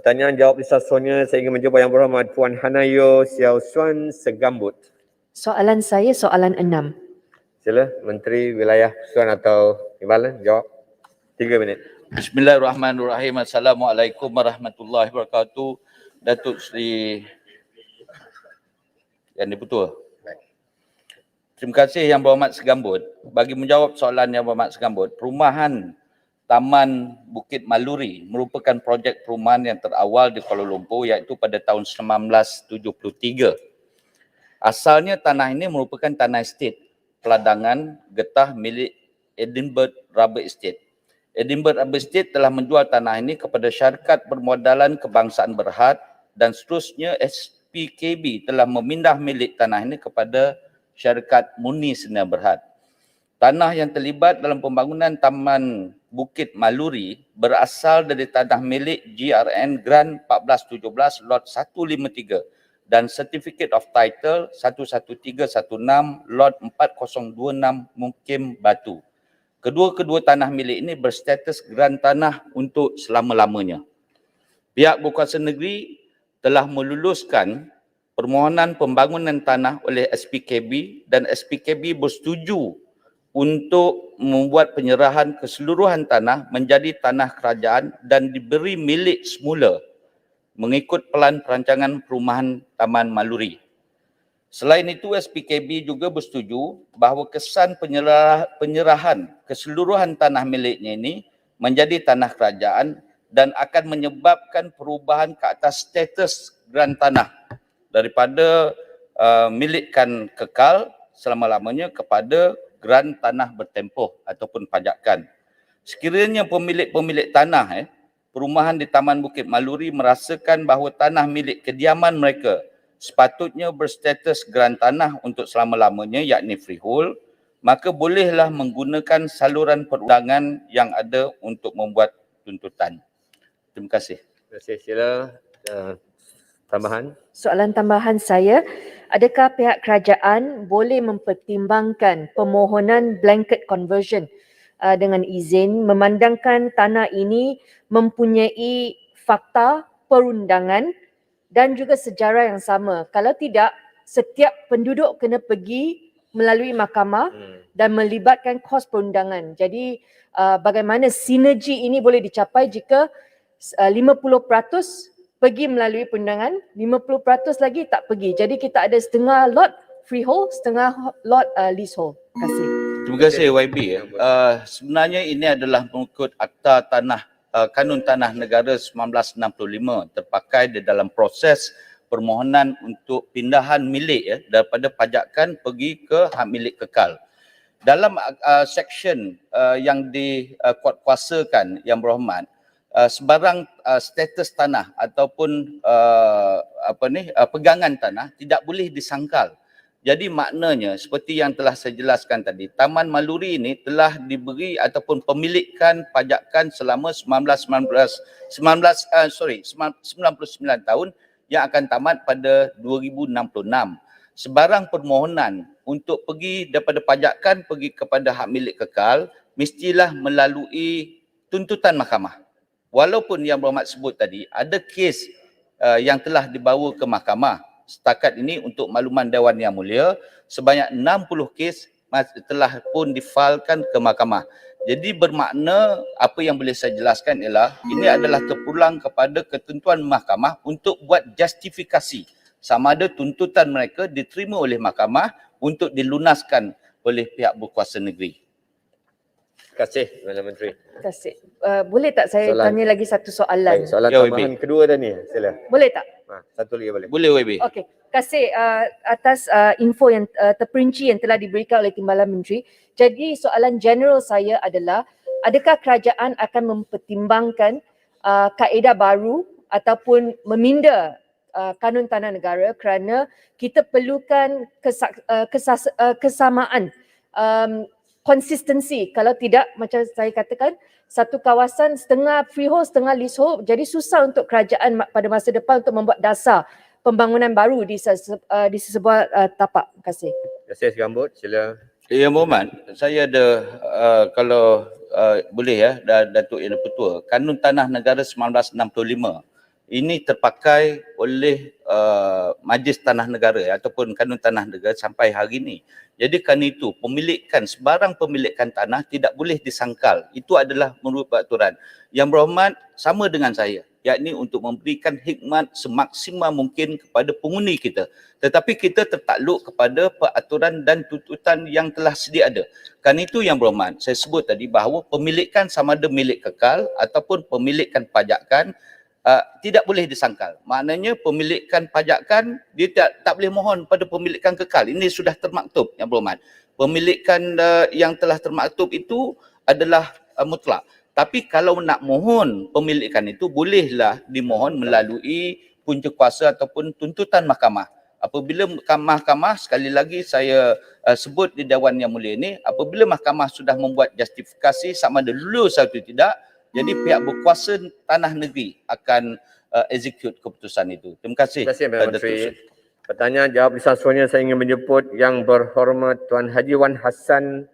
Pertanyaan jawab Lisa Sonia, saya ingin menjawab Yang Berhormat Puan Hanayo Xiao Suan Segambut. Soalan saya soalan 6. Sila Menteri Wilayah Persekutuan atau Timbalan jawab. 3 minit. Bismillahirrahmanirrahim. Assalamualaikum warahmatullahi wabarakatuh. Datuk Seri Yang Dipertua. Terima kasih Yang Berhormat Segambut. Bagi menjawab soalan Yang Berhormat Segambut, perumahan Taman Bukit Maluri merupakan projek perumahan yang terawal di Kuala Lumpur iaitu pada tahun 1973. Asalnya tanah ini merupakan tanah estate peladangan getah milik Edinburgh Rubber Estate. Edinburgh Rubber Estate telah menjual tanah ini kepada syarikat permodalan kebangsaan Berhad dan seterusnya SPKB telah memindah milik tanah ini kepada syarikat Murni Sdn Berhad. Tanah yang terlibat dalam pembangunan Taman Bukit Maluri berasal dari tanah milik GRN Grant 1417 Lot 153 dan Certificate of Title 11316 Lot 4026 Mukim Batu. Kedua-kedua tanah milik ini berstatus geran tanah untuk selama-lamanya. Pihak berkuasa negeri telah meluluskan permohonan pembangunan tanah oleh SPKB dan SPKB bersetuju untuk membuat penyerahan keseluruhan tanah menjadi tanah kerajaan dan diberi milik semula mengikut pelan perancangan perumahan Taman Maluri. Selain itu, SPKB juga bersetuju bahawa kesan penyerahan keseluruhan tanah miliknya ini menjadi tanah kerajaan dan akan menyebabkan perubahan ke atas status geran tanah daripada milikkan kekal selama-lamanya kepada geran tanah bertempoh ataupun pajakan. Sekiranya pemilik-pemilik tanah perumahan di Taman Bukit Maluri merasakan bahawa tanah milik kediaman mereka sepatutnya berstatus geran tanah untuk selama-lamanya yakni freehold, maka bolehlah menggunakan saluran perundangan yang ada untuk membuat tuntutan. Terima kasih. Terima kasih. Sila tambahan. Soalan tambahan saya, adakah pihak kerajaan boleh mempertimbangkan permohonan blanket conversion dengan izin memandangkan tanah ini mempunyai fakta perundangan dan juga sejarah yang sama. Kalau tidak, setiap penduduk kena pergi melalui mahkamah dan melibatkan kos perundangan. Jadi bagaimana sinergi ini boleh dicapai jika 50% pergi melalui perundangan, 50% lagi tak pergi. Jadi kita ada setengah lot freehold, setengah lot leasehold. Terima kasih. Terima kasih YB. Sebenarnya ini adalah mengikut Akta Kanun Tanah Negara 1965 terpakai di dalam proses permohonan untuk pindahan milik daripada pajakan pergi ke hak milik kekal. Dalam section yang dikuatkuasakan Yang Berhormat, sebarang status tanah ataupun pegangan tanah tidak boleh disangkal. Jadi maknanya seperti yang telah saya jelaskan tadi, Taman Maluri ini telah diberi ataupun pemilikan pajakan selama 99 tahun yang akan tamat pada 2066. Sebarang permohonan untuk pergi daripada pajakan pergi kepada hak milik kekal mestilah melalui tuntutan mahkamah. Walaupun Yang Berhormat sebut tadi ada kes yang telah dibawa ke mahkamah. Setakat ini untuk makluman Dewan Yang Mulia, sebanyak 60 kes telah pun difailkan ke mahkamah. Jadi bermakna apa yang boleh saya jelaskan ialah ini adalah terpulang kepada ketentuan mahkamah untuk buat justifikasi sama ada tuntutan mereka diterima oleh mahkamah untuk dilunaskan oleh pihak berkuasa negeri. Terima kasih, Perdana Menteri. Terima kasih. Boleh tak saya tanya lagi satu soalan? Baik, soalan tambahan kedua dah ni. Sila. Boleh tak? Satu lagi boleh. Boleh YB. Okey. Terima kasih atas info yang terperinci yang telah diberikan oleh Timbalan Menteri. Jadi soalan general saya adalah, adakah kerajaan akan mempertimbangkan kaedah baru ataupun meminda kanun tanah negara kerana kita perlukan kesamaan, konsistensi. Kalau tidak, macam saya katakan, satu kawasan setengah freehold, setengah leasehold, jadi susah untuk kerajaan pada masa depan untuk membuat dasar pembangunan baru di sesebuah tapak. Terima kasih. Terima kasih Segambut. Sila. Yang Berhormat, saya ada kalau boleh Datuk Yang Dipertua, Kanun Tanah Negara 1965 ini terpakai oleh Majlis Tanah Negara ataupun Kanun Tanah Negara sampai hari ini. Jadi kerana itu pemilikan, sebarang pemilikan tanah tidak boleh disangkal. Itu adalah menurut peraturan. Yang berhormat sama dengan saya, yakni untuk memberikan khidmat semaksimal mungkin kepada penghuni kita. Tetapi kita tertakluk kepada peraturan dan tuntutan yang telah sedia ada. Kerana itu yang berhormat, saya sebut tadi bahawa pemilikan sama ada milik kekal ataupun pemilikan pajakan tidak boleh disangkal. Maknanya pemilikan pajakan dia tak boleh mohon pada pemilikan kekal. Ini sudah termaktub yang berhormat. Pemilikan yang telah termaktub itu adalah mutlak. Tapi kalau nak mohon pemilikan itu bolehlah dimohon melalui punca kuasa ataupun tuntutan mahkamah. Apabila mahkamah, sekali lagi saya sebut di Dewan Yang Mulia ini, apabila mahkamah sudah membuat justifikasi sama ada lulus atau tidak, jadi pihak berkuasa tanah negeri akan execute keputusan itu. Terima kasih. Terima kasih, Perdana Datuk Menteri. Seri. Pertanyaan jawab lisan suaranya saya ingin menjemput Yang Berhormat Tuan Haji Wan Hassan